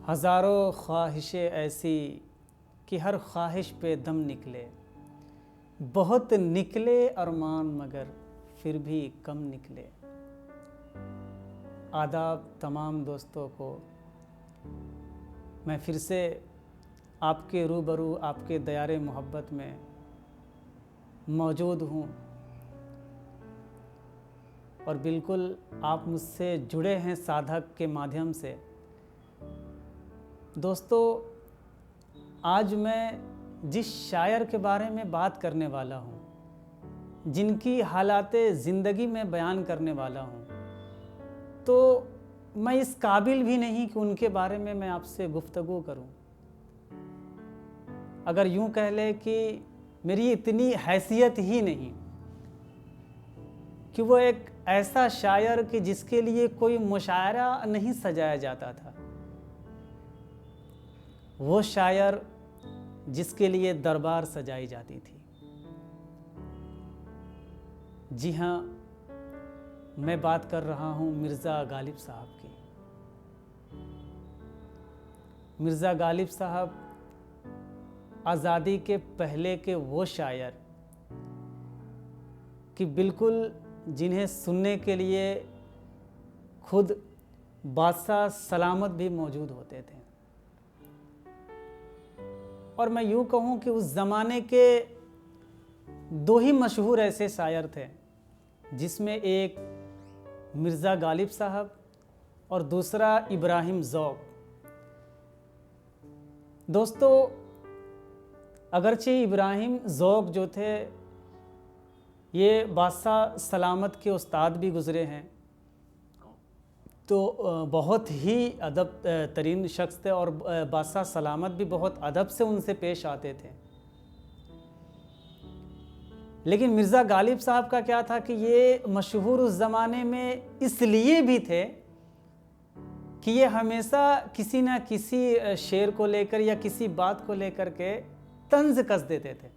हज़ारों ख्वाहिशें ऐसी कि हर ख्वाहिश पे दम निकले, बहुत निकले अरमान मगर फिर भी कम निकले। आदाब तमाम दोस्तों को, मैं फिर से आपके रूबरू आपके दयारे मोहब्बत में मौजूद हूँ और बिल्कुल आप मुझसे जुड़े हैं साधक के माध्यम से। दोस्तों, आज मैं जिस शायर के बारे में बात करने वाला हूँ, जिनकी हालाते ज़िंदगी में बयान करने वाला हूँ, तो मैं इस काबिल भी नहीं कि उनके बारे में मैं आपसे गुफ्तगू करूँ। अगर यूँ कह ले कि मेरी इतनी हैसियत ही नहीं कि वो एक ऐसा शायर कि जिसके लिए कोई मुशायरा नहीं सजाया जाता था, वो शायर जिसके लिए दरबार सजाई जाती थी। जी हाँ, मैं बात कर रहा हूँ मिर्ज़ा गालिब साहब की। मिर्ज़ा गालिब साहब आज़ादी के पहले के वो शायर कि बिल्कुल जिन्हें सुनने के लिए खुद बादशाह सलामत भी मौजूद होते थे। और मैं यूँ कहूँ कि उस ज़माने के दो ही मशहूर ऐसे शायर थे, जिसमें एक मिर्ज़ा गालिब साहब और दूसरा इब्राहिम ज़ौक़। दोस्तों, अगरचे इब्राहिम ज़ौक़ जो थे ये बादशाह सलामत के उस्ताद भी गुज़रे हैं, तो बहुत ही अदब तरीन शख्स थे और बादशाह सलामत भी बहुत अदब से उनसे पेश आते थे। लेकिन मिर्ज़ा गालिब साहब का क्या था कि ये मशहूर उस ज़माने में इसलिए भी थे कि ये हमेशा किसी न किसी शेर को लेकर या किसी बात को लेकर के तंज कस देते थे।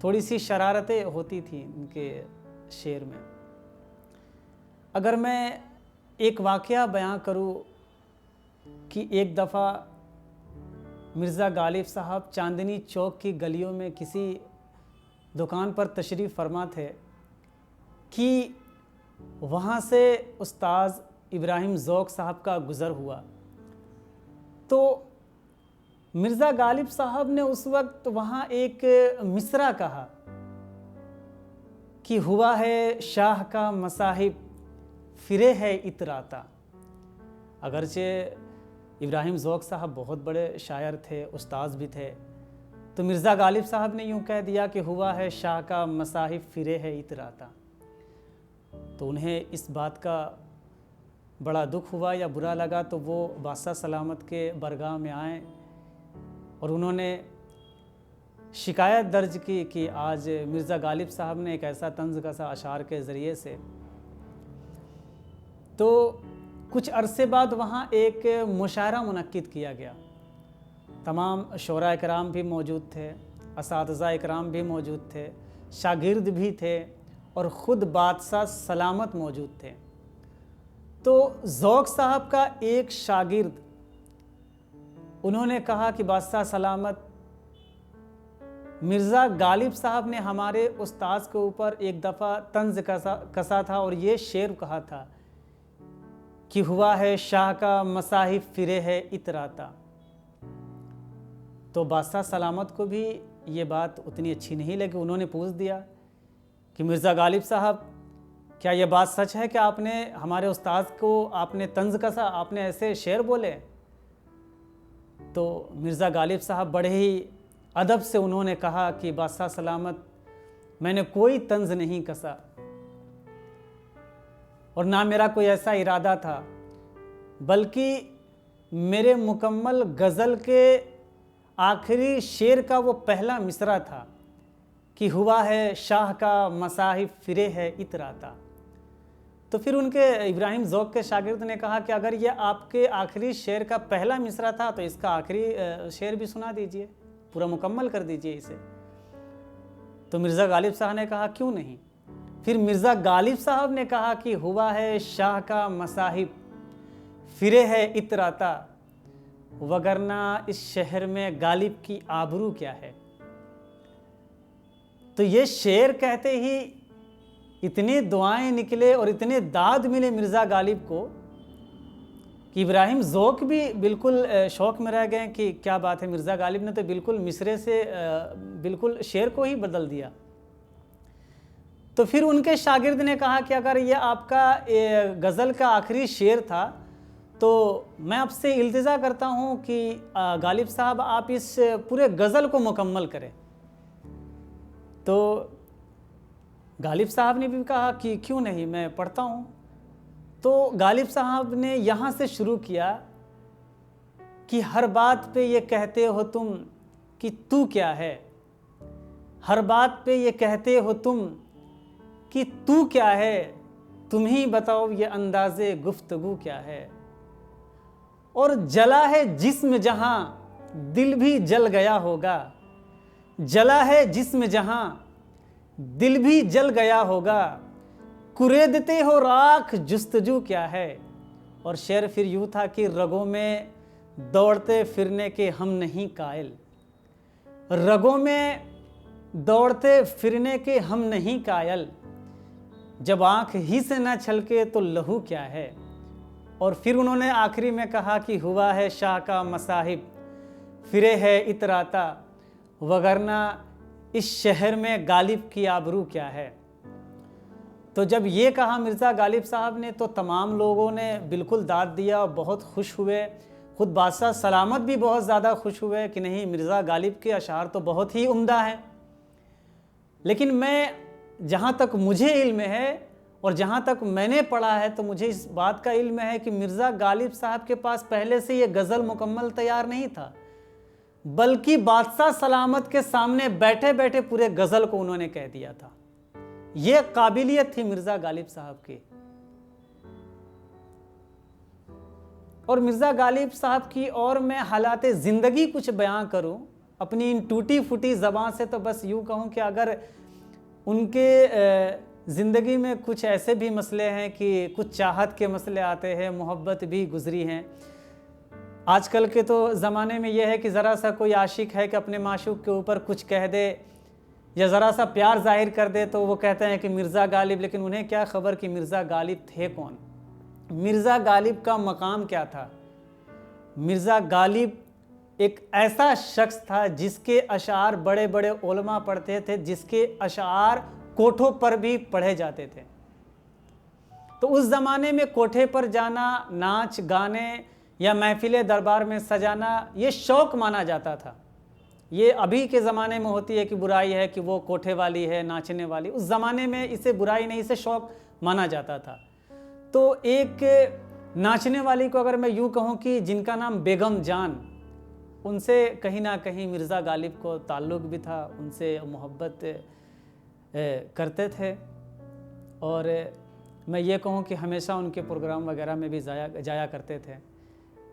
थोड़ी सी शरारतें होती थी उनके शेर में। अगर मैं एक वाक़या बयां करूं कि एक दफ़ा मिर्ज़ा गालिब साहब चांदनी चौक की गलियों में किसी दुकान पर तशरीफ़ फरमा थे कि वहाँ से उस्ताद इब्राहिम ज़ौक़ साहब का गुज़र हुआ। तो मिर्ज़ा गालिब साहब ने उस वक्त वहाँ एक मिसरा कहा कि हुआ है शाह का मसाहिब फिरे है इतराता। अगरचे इब्राहिम ज़ौक़ साहब बहुत बड़े शायर थे, उस्ताद भी थे, तो मिर्ज़ा गालिब साहब ने यूँ कह दिया कि हुआ है शाह का मसाहिब फिरे है इतराता। तो उन्हें इस बात का बड़ा दुख हुआ या बुरा लगा, तो वो बादशाह सलामत के बरगाह में आए और उन्होंने शिकायत दर्ज की कि आज मिर्ज़ा गालिब साहब ने एक ऐसा तंज़ कसा अशार के ज़रिए से। तो कुछ अरसे बाद वहाँ एक मुशायरा मुनक्किद किया गया। तमाम शोरा इकराम भी मौजूद थे, असातिज़ा इकराम भी मौजूद थे, शागिर्द भी थे और ख़ुद बादशाह सलामत मौजूद थे। तो ज़ौक़ साहब का एक शागिर्द, उन्होंने कहा कि बादशाह सलामत, मिर्ज़ा गालिब साहब ने हमारे उस्ताद के ऊपर एक दफ़ा तंज़ कसा था और ये शेर कहा था कि हुआ है शाह का मसाहिब फिरे है इतराता। तो बादशाह सलामत को भी ये बात उतनी अच्छी नहीं लगी। उन्होंने पूछ दिया कि मिर्ज़ा गालिब साहब, क्या ये बात सच है कि आपने हमारे उस्ताद को आपने तंज़ कसा, आपने ऐसे शेर बोले? तो मिर्ज़ा गालिब साहब बड़े ही अदब से उन्होंने कहा कि बादशाह सलामत, मैंने कोई तंज़ नहीं कसा और ना मेरा कोई ऐसा इरादा था, बल्कि मेरे मुकम्मल गज़ल के आखिरी शेर का वो पहला मिसरा था कि हुआ है शाह का मसाहिब फिरे है इतराता। तो फिर उनके इब्राहिम ज़ौक़ के शागिर्द ने कहा कि अगर ये आपके आखिरी शेर का पहला मिसरा था तो इसका आखिरी शेर भी सुना दीजिए, पूरा मुकम्मल कर दीजिए इसे। तो मिर्ज़ा गालिब साहब ने कहा क्यों नहीं। फिर मिर्ज़ा गालिब साहब ने कहा कि हुआ है शाह का मसाहिब फिरे है इतराता। वगरना इस शहर में गालिब की आबरू क्या है। तो ये शेर कहते ही इतनी दुआएं निकले और इतने दाद मिले मिर्ज़ा गालिब को कि इब्राहिम ज़ौक़ भी बिल्कुल शौक़ में रह गए कि क्या बात है, मिर्ज़ा गालिब ने तो बिल्कुल मिसरे से बिल्कुल शेर को ही बदल दिया। तो फिर उनके शागिर्द ने कहा कि अगर ये आपका गज़ल का आखिरी शेर था तो मैं आपसे इल्तिजा करता हूँ कि गालिब साहब आप इस पूरे गज़ल को मुकम्मल करें। तो गालिब साहब ने भी कहा कि क्यों नहीं, मैं पढ़ता हूँ। तो गालिब साहब ने यहाँ से शुरू किया कि हर बात पे ये कहते हो तुम कि तू क्या है, हर बात पे ये कहते हो तुम कि तू क्या है, तुम ही बताओ ये अंदाज़े गुफ्तगू क्या है। और जला है जिस्म जहाँ दिल भी जल गया होगा, जला है जिस्म जहाँ दिल भी जल गया होगा, कुरेदते हो राख जुस्तजू क्या है। और शेर फिर यूँ था कि रगों में दौड़ते फिरने के हम नहीं कायल, रगों में दौड़ते फिरने के हम नहीं कायल, जब आँख ही से न छलके तो लहू क्या है। और फिर उन्होंने आखिरी में कहा कि हुआ है शाह का मसाहिब फिरे है इतराता, वगरना इस शहर में गालिब की आबरू क्या है। तो जब ये कहा मिर्ज़ा गालिब साहब ने तो तमाम लोगों ने बिल्कुल दाद दिया और बहुत खुश हुए। ख़ुद बादशाह सलामत भी बहुत ज़्यादा खुश हुए कि नहीं, मिर्ज़ा गालिब के अशार तो बहुत ही उम्दा हैं। लेकिन मैं, जहाँ तक मुझे इल्म है और जहाँ तक मैंने पढ़ा है, तो मुझे इस बात का इल्म है कि मिर्ज़ा गालिब साहब के पास पहले से ये गज़ल मुकम्मल तैयार नहीं था, बल्कि बादशाह सलामत के सामने बैठे बैठे पूरे गज़ल को उन्होंने कह दिया था। ये काबिलियत थी मिर्ज़ा गालिब साहब की। और मिर्ज़ा गालिब साहब की और मैं हालाते ज़िंदगी कुछ बयां करूं अपनी इन टूटी फूटी ज़बान से, तो बस यूँ कहूँ कि अगर उनके ज़िंदगी में कुछ ऐसे भी मसले हैं कि कुछ चाहत के मसले आते हैं, मोहब्बत भी गुजरी हैं। आजकल के तो ज़माने में यह है कि ज़रा सा कोई आशिक है कि अपने माशूक के ऊपर कुछ कह दे या ज़रा सा प्यार जाहिर कर दे तो वो कहते हैं कि मिर्ज़ा गालिब, लेकिन उन्हें क्या खबर कि मिर्ज़ा गालिब थे कौन, मिर्ज़ा गालिब का मकाम क्या था। मिर्ज़ा गालिब एक ऐसा शख्स था जिसके अशार बड़े बड़े उलमा पढ़ते थे, जिसके अशार कोठों पर भी पढ़े जाते थे। तो उस ज़माने में कोठे पर जाना, नाच गाने या महफिल दरबार में सजाना ये शौक़ माना जाता था। ये अभी के ज़माने में होती है कि बुराई है कि वो कोठे वाली है, नाचने वाली, उस ज़माने में इसे बुराई नहीं, इसे शौक़ माना जाता था। तो एक नाचने वाली को अगर मैं यूँ कहूँ कि जिनका नाम बेगम जान, उनसे कहीं ना कहीं मिर्ज़ा गालिब को ताल्लुक़ भी था, उनसे मोहब्बत करते थे। और मैं ये कहूँ कि हमेशा उनके प्रोग्राम वगैरह में भी जाया करते थे।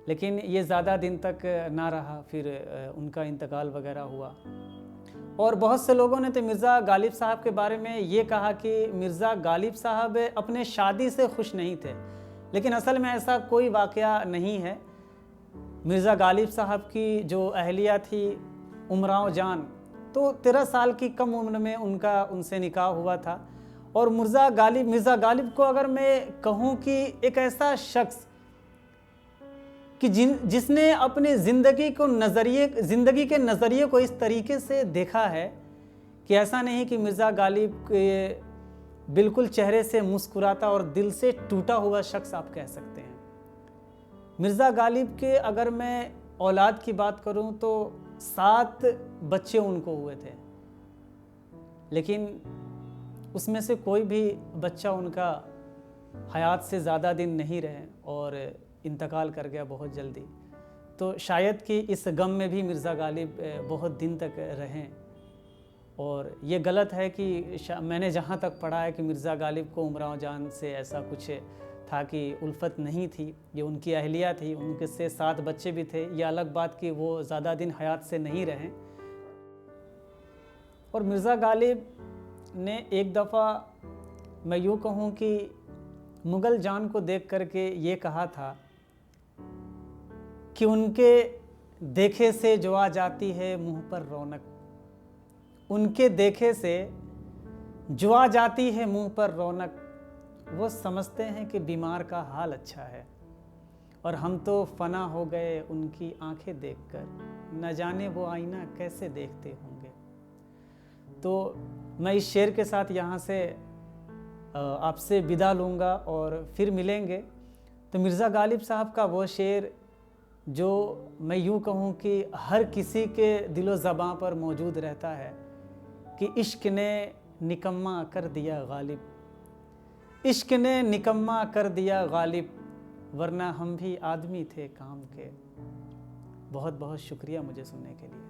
लेकिन ये ज़्यादा दिन तक ना रहा, फिर उनका इंतकाल वगैरह हुआ। और बहुत से लोगों ने तो मिर्ज़ा गालिब साहब के बारे में ये कहा कि मिर्ज़ा गालिब साहब अपने शादी से खुश नहीं थे, लेकिन असल में ऐसा कोई वाक़या नहीं है। मिर्ज़ा गालिब साहब की जो अहलिया थी उमराव जान, तो 13 साल की कम उम्र में उनसे निकाह हुआ था। और मिर्ज़ा गालिब को अगर मैं कहूँ कि एक ऐसा शख्स कि जिसने अपने ज़िंदगी के नज़रिए को इस तरीके से देखा है कि ऐसा नहीं कि मिर्ज़ा गालिब के बिल्कुल चेहरे से मुस्कुराता और दिल से टूटा हुआ शख्स आप कह सकते हैं। मिर्ज़ा गालिब के अगर मैं औलाद की बात करूं तो 7 बच्चे उनको हुए थे, लेकिन उसमें से कोई भी बच्चा उनका हयात से ज़्यादा दिन नहीं रहे और इंतकाल कर गया बहुत जल्दी। तो शायद कि इस गम में भी मिर्ज़ा गालिब बहुत दिन तक रहें। और ये गलत है कि मैंने जहाँ तक पढ़ा है कि मिर्ज़ा गालिब को उमराव जान से ऐसा कुछ था कि उल्फत नहीं थी, ये उनकी अहलिया थी, उनके से 7 बच्चे भी थे। ये अलग बात कि वो ज़्यादा दिन हयात से नहीं रहें। और मिर्ज़ा गालिब ने एक दफ़ा मैं यूँ कहूँ कि मुग़ल जान को देख करके ये कहा था कि उनके देखे से जो आ जाती है मुंह पर रौनक, उनके देखे से जो आ जाती है मुंह पर रौनक, वो समझते हैं कि बीमार का हाल अच्छा है, और हम तो फना हो गए उनकी आंखें देखकर, न जाने वो आईना कैसे देखते होंगे। तो मैं इस शेर के साथ यहाँ से आपसे विदा लूँगा और फिर मिलेंगे। तो मिर्ज़ा गालिब साहब का वो शेर जो मैं यूँ कहूँ कि हर किसी के दिलो ज़बां पर मौजूद रहता है कि इश्क ने निकम्मा कर दिया गालिब, इश्क ने निकम्मा कर दिया गालिब, वरना हम भी आदमी थे काम के। बहुत बहुत शुक्रिया मुझे सुनने के लिए।